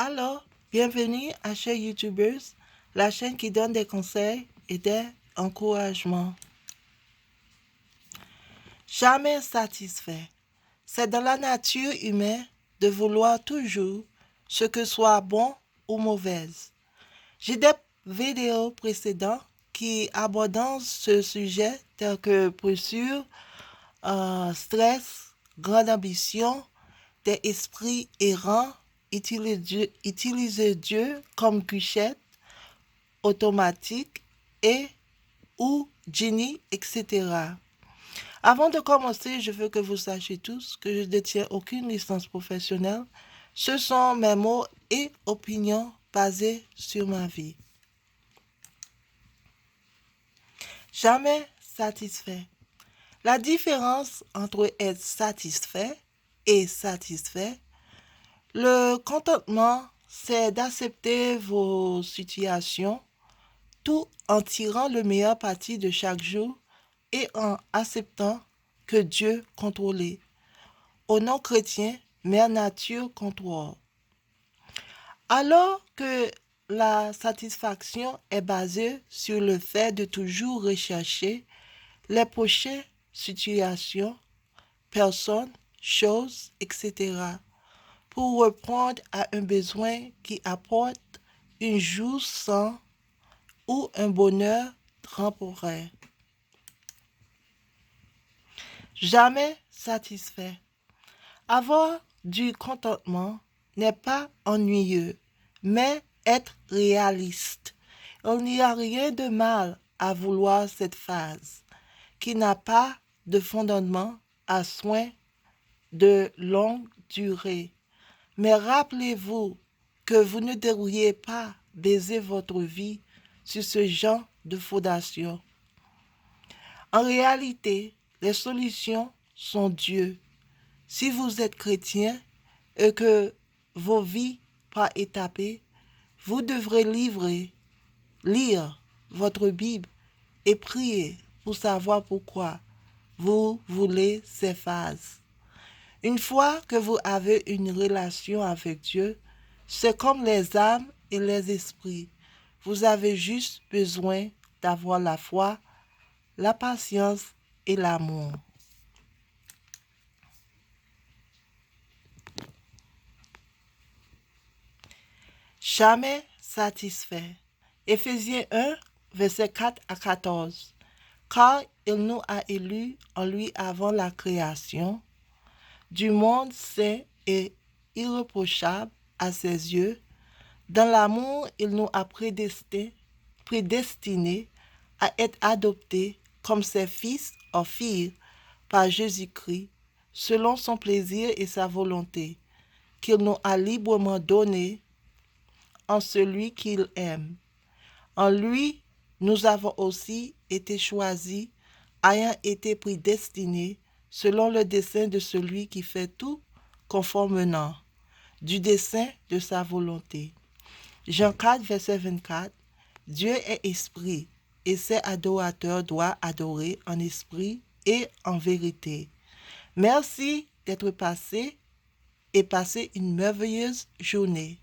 Alors, bienvenue à chez YouTubers, la chaîne qui donne des conseils et des encouragements. Jamais satisfait. C'est dans la nature humaine de vouloir toujours ce que soit bon ou mauvaise. J'ai des vidéos précédentes qui abordent ce sujet tel que posture, stress, grande ambition, des esprits errants, utiliser Dieu comme cuchette automatique et ou Genie, etc. Avant de commencer, je veux que vous sachiez tous que je ne détiens aucune licence professionnelle. Ce sont mes mots et opinions basées sur ma vie. Jamais satisfait. La différence entre être satisfait et satisfait, le contentement, c'est d'accepter vos situations tout en tirant le meilleur parti de chaque jour et en acceptant que Dieu contrôle. Au non-chrétien, Mère Nature contrôle. Alors que la satisfaction est basée sur le fait de toujours rechercher les prochaines situations, personnes, choses, etc. pour répondre à un besoin qui apporte une jouissance ou un bonheur temporaire. Jamais satisfait. Avoir du contentement n'est pas ennuyeux, mais être réaliste. Il n'y a rien de mal à vouloir cette phase qui n'a pas de fondement à soins de longue durée. Mais rappelez-vous que vous ne devriez pas baser votre vie sur ce genre de fondation. En réalité, les solutions sont Dieu. Si vous êtes chrétien et que vos vies par étapes, vous devrez lire votre Bible et prier pour savoir pourquoi vous voulez ces phases. Une fois que vous avez une relation avec Dieu, c'est comme les âmes et les esprits. Vous avez juste besoin d'avoir la foi, la patience et l'amour. Jamais satisfait. Éphésiens 1, versets 4 à 14. Car il nous a élus en lui avant la création du monde saint et irréprochable à ses yeux. Dans l'amour, il nous a prédestinés à être adoptés comme ses fils ou filles par Jésus-Christ, selon son plaisir et sa volonté, qu'il nous a librement donnés en celui qu'il aime. En lui, nous avons aussi été choisis, ayant été prédestinés selon le dessein de celui qui fait tout conformément du dessein de sa volonté. Jean 4, verset 24. Dieu est esprit, et ses adorateurs doivent adorer en esprit et en vérité. Merci d'être passé et passez une merveilleuse journée.